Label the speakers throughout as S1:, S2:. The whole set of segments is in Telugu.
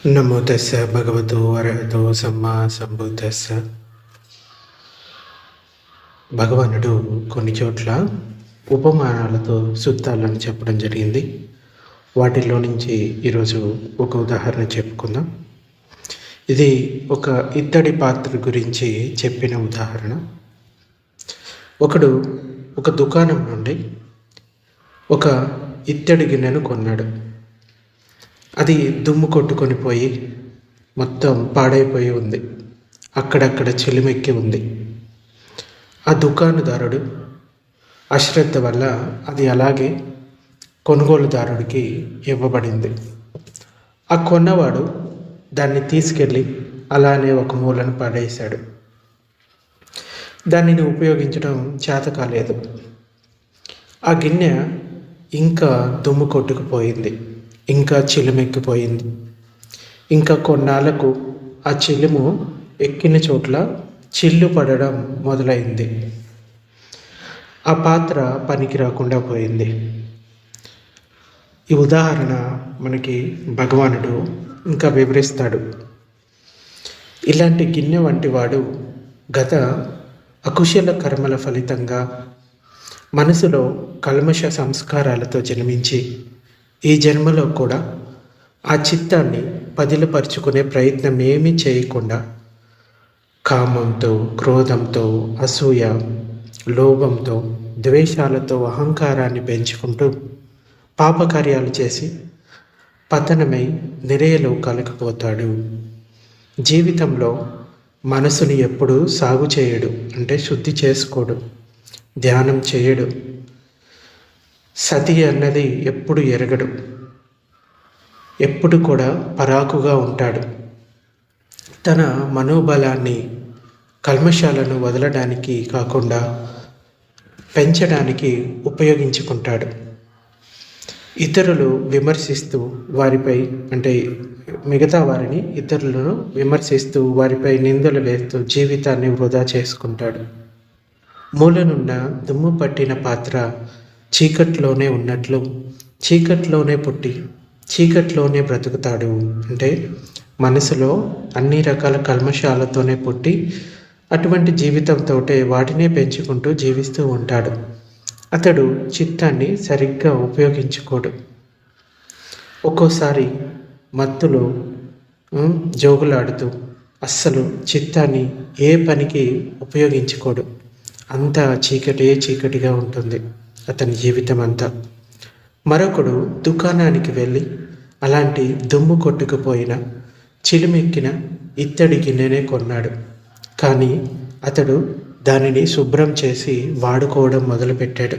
S1: నమో తస్స భగవతో అర్హతో సమ్మా సంబుద్ధస్స. భగవానుడు కొన్ని చోట్ల ఉపమానాలతో సూత్రాలను చెప్పడం జరిగింది. వాటిలో నుంచి ఈరోజు ఒక ఉదాహరణ చెప్పుకుందాం. ఇది ఒక ఇత్తడి పాత్ర గురించి చెప్పిన ఉదాహరణ. ఒకడు ఒక దుకాణం నుండి ఒక ఇత్తడి గిన్నెను కొన్నాడు. అది దుమ్ము కొట్టుకొని పోయి మొత్తం పాడైపోయి ఉంది. అక్కడక్కడ చిలిమెక్కి ఉంది. ఆ దుకాణదారుడు అశ్రద్ధ వల్ల అది అలాగే కొనుగోలుదారుడికి ఇవ్వబడింది. ఆ కొన్నవాడు దాన్ని తీసుకెళ్ళి అలానే ఒక మూలను పడేశాడు. దానిని ఉపయోగించడం చేత కాలేదు. ఆ గిన్నె ఇంకా దుమ్ము కొట్టుకుపోయింది, ఇంకా చిలుమెక్కిపోయింది. ఇంకా కొన్నాళ్లకు ఆ చిలుము ఎక్కిన చోట్ల చిల్లు పడడం మొదలైంది. ఆ పాత్ర పనికి రాకుండా పోయింది. ఈ ఉదాహరణ మనకి భగవానుడు ఇంకా వివరిస్తాడు. ఇలాంటి గిన్నె వంటి వాడు గత అకుశల కర్మల ఫలితంగా మనసులో కల్మష సంస్కారాలతో జన్మించి ఈ జన్మలో కూడా ఆ చిత్తాన్ని పదిలపరుచుకునే ప్రయత్నం ఏమీ చేయకుండా కామంతో, క్రోధంతో, అసూయ, లోభంతో, ద్వేషాలతో అహంకారాన్ని పెంచుకుంటూ పాపకార్యాలు చేసి పతనమై నిరేలో కలిగిపోతాడు. జీవితంలో మనసుని ఎప్పుడూ సాగు చేయడు, అంటే శుద్ధి చేసుకోడు, ధ్యానం చేయడు, సతి అన్నది ఎప్పుడు ఎరగడు, ఎప్పుడు కూడా పరాకుగా ఉంటాడు. తన మనోబలాన్ని కల్మషాలను వదలడానికి కాకుండా పెంచడానికి ఉపయోగించుకుంటాడు. ఇతరులు విమర్శిస్తూ వారిపై, అంటే మిగతా వారిని ఇతరులను విమర్శిస్తూ వారిపై నిందలు వేస్తూ జీవితాన్ని వృధా చేసుకుంటాడు. మూలనున్న దుమ్ము పట్టిన పాత్ర చీకట్లోనే ఉన్నట్లు చీకట్లోనే పుట్టి చీకట్లోనే బ్రతుకుతాడు. అంటే మనసులో అన్ని రకాల కల్మషాలతోనే పుట్టి అటువంటి జీవితంతో వాటినే పెంచుకుంటూ జీవిస్తూ ఉంటాడు. అతడు చిత్తాన్ని సరిగ్గా ఉపయోగించుకోడు. ఒక్కోసారి మత్తులో జోగులాడుతూ అస్సలు చిత్తాన్ని ఏ పనికి ఉపయోగించుకోడు. అంతా చీకటిగా ఉంటుంది అతని జీవితం అంతా. మరొకడు దుకాణానికి వెళ్ళి అలాంటి దుమ్ము కొట్టుకుపోయిన చిలుమెక్కిన ఇత్తడి గిన్నెనే కొన్నాడు. కానీ అతడు దానిని శుభ్రం చేసి వాడుకోవడం మొదలుపెట్టాడు.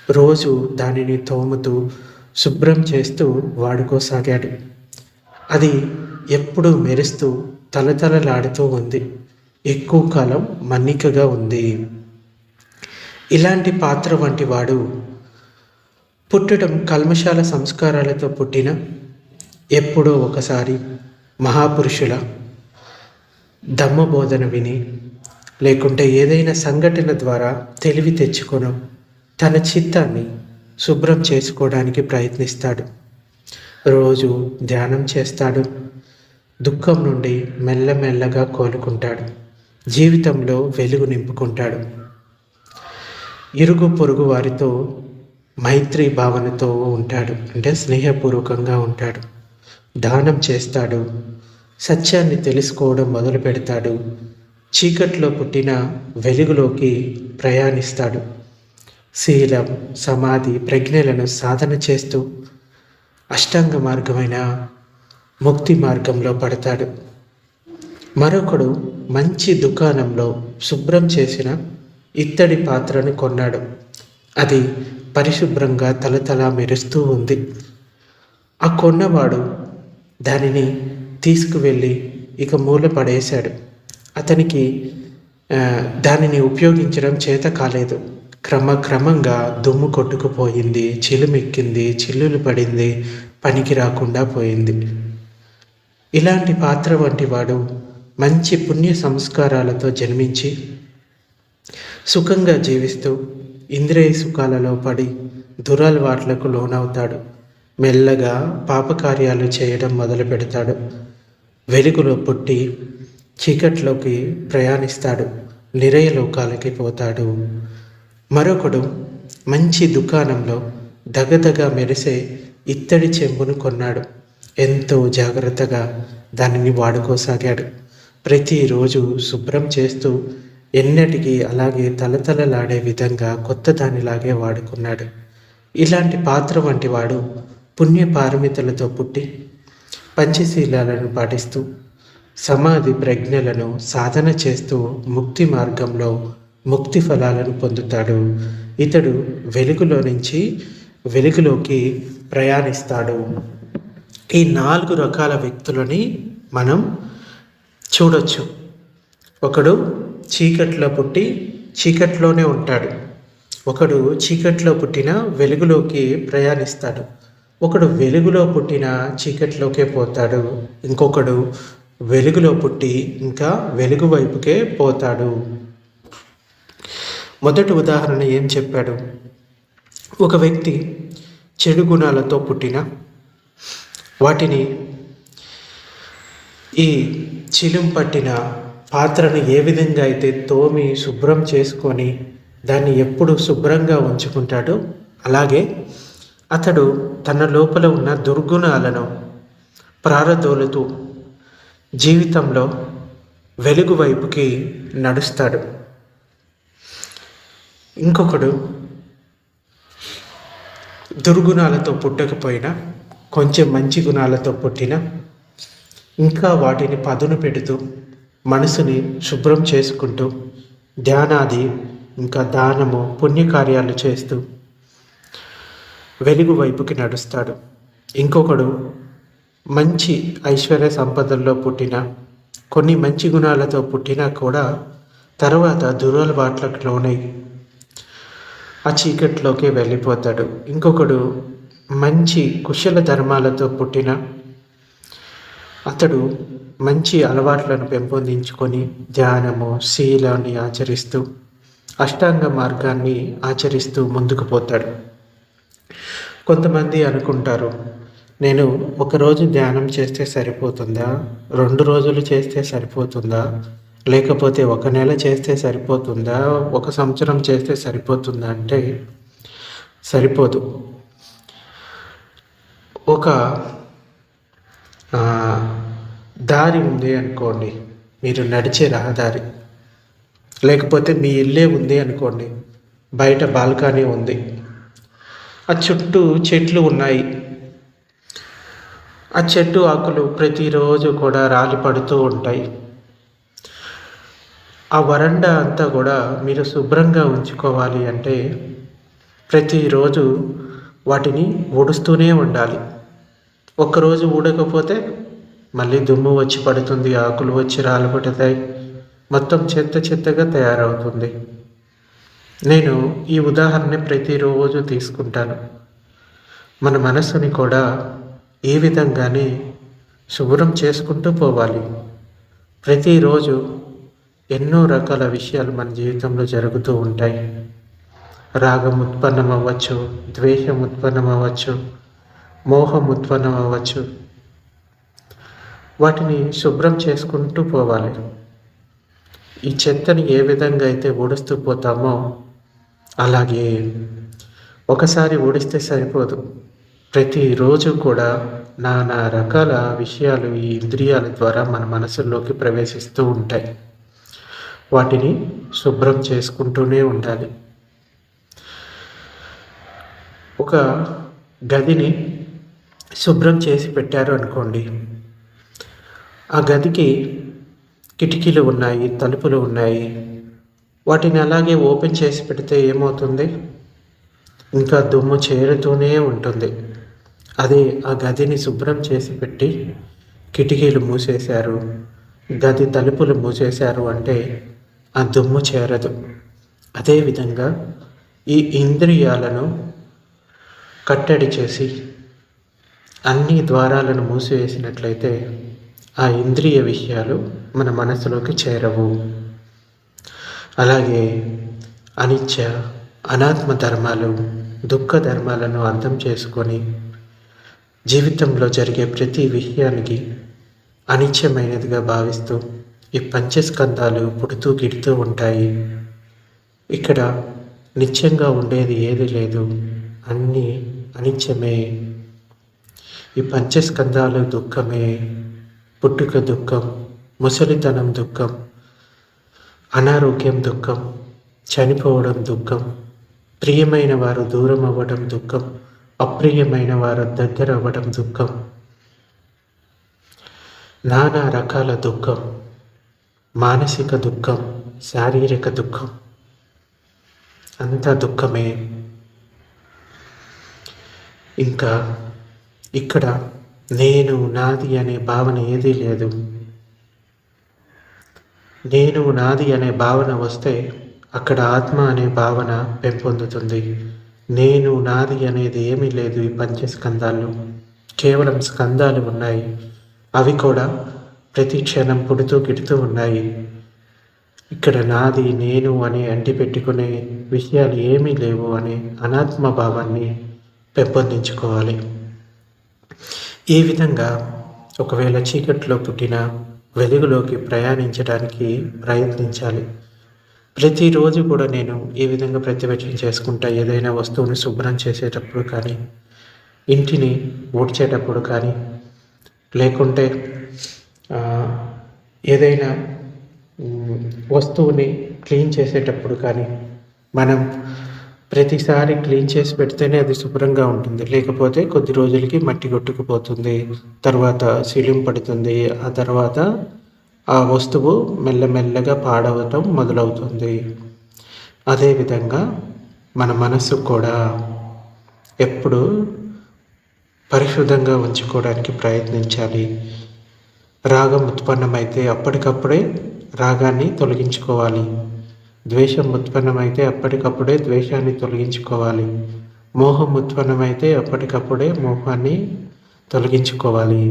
S1: రోజు దానిని తోముతూ శుభ్రం చేస్తూ వాడుకోసాగాడు. అది ఎప్పుడూ మెరుస్తూ తలతలలాడుతూ ఉంది. ఎక్కువ కాలం మన్నికగా ఉంది. ఇలాంటి పాత్ర వంటి వాడు పుట్టడం కల్మషాల సంస్కారాలతో పుట్టిన ఎప్పుడో ఒకసారి మహాపురుషుల ధమ్మబోధన విని, లేకుంటే ఏదైనా సంఘటన ద్వారా తెలివి తెచ్చుకొని తన చిత్తాన్ని శుభ్రం చేసుకోవడానికి ప్రయత్నిస్తాడు. రోజు ధ్యానం చేస్తాడు. దుఃఖం నుండి మెల్లమెల్లగా కోలుకుంటాడు. జీవితంలో వెలుగు నింపుకుంటాడు. ఇరుగు పొరుగు వారితో మైత్రి భావనతో ఉంటాడు, అంటే స్నేహపూర్వకంగా ఉంటాడు. దానం చేస్తాడు. సత్యాన్ని తెలుసుకోవడం మొదలు పెడతాడు. చీకట్లో పుట్టిన వెలుగులోకి ప్రయాణిస్తాడు. శీలం, సమాధి, ప్రజ్ఞలను సాధన చేస్తూ అష్టాంగ మార్గమైన ముక్తి మార్గంలో పడతాడు. మరొకడు మంచి దుకాణంలో శుభ్రం చేసిన ఇత్తడి పాత్రను కొన్నాడు. అది పరిశుభ్రంగా తలతలా మెరుస్తూ ఉంది. ఆ కొన్నవాడు దానిని తీసుకువెళ్ళి ఇక మూల పడేశాడు. అతనికి దానిని ఉపయోగించడం చేత కాలేదు. క్రమంగా దుమ్ము కొట్టుకుపోయింది, చిలుమెక్కింది, చిల్లులు పడింది, పనికి రాకుండా పోయింది. ఇలాంటి పాత్ర వంటి వాడు మంచి పుణ్య సంస్కారాలతో జన్మించి సుఖంగా జీవిస్తూ ఇంద్రియ సుఖాలలో పడి దురలవాట్లకు లోనవుతాడు. మెల్లగా పాపకార్యాలు చేయడం మొదలు పెడతాడు. వెలుగులో పుట్టి చీకట్లోకి ప్రయాణిస్తాడు, నిరయలోకాలకి పోతాడు. మరొకడు మంచి దుకాణంలో దగదగ మెరిసే ఇత్తడి చెంబును కొన్నాడు. ఎంతో జాగ్రత్తగా దానిని వాడుకోసాగాడు. ప్రతిరోజు శుభ్రం చేస్తూ ఎన్నటికీ అలాగే తలతలలాడే విధంగా కొత్త దానిలాగే వాడుకున్నాడు. ఇలాంటి పాత్ర వంటి వాడు పుణ్యపారమితులతో పుట్టి పంచశీలాలను పాటిస్తూ సమాధి ప్రజ్ఞలను సాధన చేస్తూ ముక్తి మార్గంలో ముక్తి ఫలాలను పొందుతాడు. ఇతడు వెలుగులో నుంచి వెలుగులోకి ప్రయాణిస్తాడు. ఈ 4 రకాల వ్యక్తులని మనం చూడొచ్చు. ఒకడు చీకట్లో పుట్టి చీకట్లోనే ఉంటాడు. ఒకడు చీకట్లో పుట్టిన వెలుగులోకి ప్రయాణిస్తాడు. ఒకడు వెలుగులో పుట్టిన చీకట్లోకే పోతాడు. ఇంకొకడు వెలుగులో పుట్టి ఇంకా వెలుగు వైపుకే పోతాడు. మొదటి ఉదాహరణ ఏం చెప్పాడు? ఒక వ్యక్తి చెడు గుణాలతో పుట్టిన వాటిని ఈ చిలుం పట్టిన పాత్రను ఏ విధంగా అయితే తోమి శుభ్రం చేసుకొని దాన్ని ఎప్పుడు శుభ్రంగా ఉంచుకుంటాడో అలాగే అతడు తన లోపల ఉన్న దుర్గుణాలను ప్రారదోలుతూ జీవితంలో వెలుగు వైపుకి నడుస్తాడు. ఇంకొకడు దుర్గుణాలతో పుట్టకపోయినా కొంచెం మంచి గుణాలతో పుట్టిన ఇంకా వాటిని పదును పెడుతూ మనసుని శుభ్రం చేసుకుంటూ ధ్యానాది ఇంకా దానము పుణ్యకార్యాలు చేస్తూ వెలుగు వైపుకి నడుస్తాడు. ఇంకొకడు మంచి ఐశ్వర్య సంపదల్లో పుట్టిన కొన్ని మంచి గుణాలతో పుట్టినా కూడా తర్వాత దురలవాట్లకు లోనై ఆ చీకట్లోకి వెళ్ళిపోతాడు. ఇంకొకడు మంచి కుశల ధర్మాలతో పుట్టిన అతడు మంచి అలవాట్లను పెంపొందించుకొని ధ్యానము శీలాన్ని ఆచరిస్తూ అష్టాంగ మార్గాన్ని ఆచరిస్తూ ముందుకు పోతాడు. కొంతమంది అనుకుంటారు, నేను ఒకరోజు ధ్యానం చేస్తే సరిపోతుందా, 2 రోజులు చేస్తే సరిపోతుందా, లేకపోతే 1 నెల చేస్తే సరిపోతుందా, 1 సంవత్సరం చేస్తే సరిపోతుందా అంటే సరిపోదు. ఒక దారి ఉంది అనుకోండి, మీరు నడిచే రహదారి, లేకపోతే మీ ఇల్లే ఉంది అనుకోండి, బయట బాల్కనీ ఉంది, ఆ చుట్టూ చెట్లు ఉన్నాయి. ఆ చెట్టు ఆకులు ప్రతిరోజు కూడా రాలి పడుతూ ఉంటాయి. ఆ వరండా అంతా కూడా మీరు శుభ్రంగా ఉంచుకోవాలి అంటే ప్రతిరోజు వాటిని ఊడుస్తూనే ఉండాలి. ఒక్కరోజు ఊడకపోతే మళ్ళీ దుమ్ము వచ్చి పడుతుంది, ఆకులు వచ్చి రాలిపడతాయి, మొత్తం చెత్త చెత్తగా తయారవుతుంది. నేను ఈ ఉదాహరణ ప్రతిరోజు తీసుకుంటాను. మన మనస్సుని కూడా ఈ విధంగానే శుభ్రం చేసుకుంటూ పోవాలి. ప్రతిరోజు ఎన్నో రకాల విషయాలు మన జీవితంలో జరుగుతూ ఉంటాయి. రాగం ఉత్పన్నం అవ్వచ్చు, ద్వేషం ఉత్పన్నం అవ్వచ్చు, మోహం ఉత్పన్నం అవ్వచ్చు. వాటిని శుభ్రం చేసుకుంటూ పోవాలి. ఈ చెత్తని ఏ విధంగా అయితే ఊడుస్తూ పోతామో అలాగే ఒకసారి ఊడిస్తే సరిపోదు. ప్రతిరోజు కూడా నానా రకాల విషయాలు ఈ ఇంద్రియాల ద్వారా మన మనసుల్లోకి ప్రవేశిస్తూ ఉంటాయి. వాటిని శుభ్రం చేసుకుంటూనే ఉండాలి. ఒక గదిని శుభ్రం చేసి పెట్టారు అనుకోండి, ఆ గదికి కిటికీలు ఉన్నాయి, తలుపులు ఉన్నాయి. వాటిని అలాగే ఓపెన్ చేసి పెడితే ఏమవుతుంది? ఇంకా దుమ్ము చేరుతూనే ఉంటుంది. అదే ఆ గదిని శుభ్రం చేసి పెట్టి కిటికీలు మూసేశారు, గది తలుపులు మూసేశారు అంటే ఆ దుమ్ము చేరదు. అదేవిధంగా ఈ ఇంద్రియాలను కట్టడి చేసి అన్ని ద్వారాలను మూసివేసినట్లయితే ఆ ఇంద్రియ విషయాలు మన మనసులోకి చేరవు. అలాగే అనిత్య అనాత్మ ధర్మాలు, దుఃఖ ధర్మాలను అర్థం చేసుకొని జీవితంలో జరిగే ప్రతి విషయానికి అనిత్యమైనదిగా భావిస్తూ ఈ పంచస్కందాలు పుడుతూ గిడుతూ ఉంటాయి. ఇక్కడ నిత్యంగా ఉండేది ఏది లేదు, అన్నీ అనిత్యమే. ఈ పంచస్కందాలు దుఃఖమే. పుట్టుక దుఃఖం, ముసలితనం దుఃఖం, అనారోగ్యం దుఃఖం, చనిపోవడం దుఃఖం, ప్రియమైన వారు దూరం అవ్వడం దుఃఖం, అప్రియమైన వారు దగ్గర అవ్వడం దుఃఖం, నానా రకాల దుఃఖం, మానసిక దుఃఖం, శారీరక దుఃఖం, అంతా దుఃఖమే. ఇంకా ఇక్కడ నేను నాది అనే భావన ఏదీ లేదు. నేను నాది అనే భావన వస్తే అక్కడ ఆత్మ అనే భావన పెంపొందుతుంది. నేను నాది అనేది ఏమీ లేదు. ఈ పంచస్కందాల్లో కేవలం స్కందాలు ఉన్నాయి. అవి కూడా ప్రతి క్షణం పుడుతూ గిడుతూ ఉన్నాయి. ఇక్కడ నాది నేను అని అంటిపెట్టుకునే విషయాలు ఏమీ లేవు అనే అనాత్మ భావాన్ని పెంపొందించుకోవాలి. ఈ విధంగా ఒకవేళ చీకట్లో పుట్టిన వెలుగులోకి ప్రయాణించడానికి ప్రయత్నించాలి. ప్రతిరోజు కూడా నేను ఈ విధంగా ప్రతివచనం చేసుకుంటా. ఏదైనా వస్తువుని శుభ్రం చేసేటప్పుడు కానీ, ఇంటిని ఊడ్చేటప్పుడు కానీ, లేకుంటే ఏదైనా వస్తువుని క్లీన్ చేసేటప్పుడు కానీ, మనం ప్రతిసారి క్లీన్ చేసి పెడితేనే అది శుభ్రంగా ఉంటుంది. లేకపోతే కొద్ది రోజులకి మట్టి కొట్టుకుపోతుంది, తర్వాత శిలిం పడుతుంది, ఆ తర్వాత ఆ వస్తువు మెల్లమెల్లగా పాడవటం మొదలవుతుంది. అదేవిధంగా మన మనస్సు కూడా ఎప్పుడు పరిశుద్ధంగా ఉంచుకోవడానికి ప్రయత్నించాలి. రాగం ఉత్పన్నమైతే అప్పటికప్పుడే రాగాన్ని తొలగించుకోవాలి. ద్వేషం ఉత్పన్నమైతే అప్పటికప్పుడే ద్వేషాన్ని తొలగించుకోవాలి. మోహం ఉత్పన్నమైతే అప్పటికప్పుడే మోహాన్ని తొలగించుకోవాలి.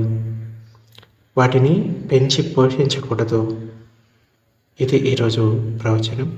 S1: వాటిని పెంచి పోషించకూడదు. ఇది ఈరోజు ప్రవచనం.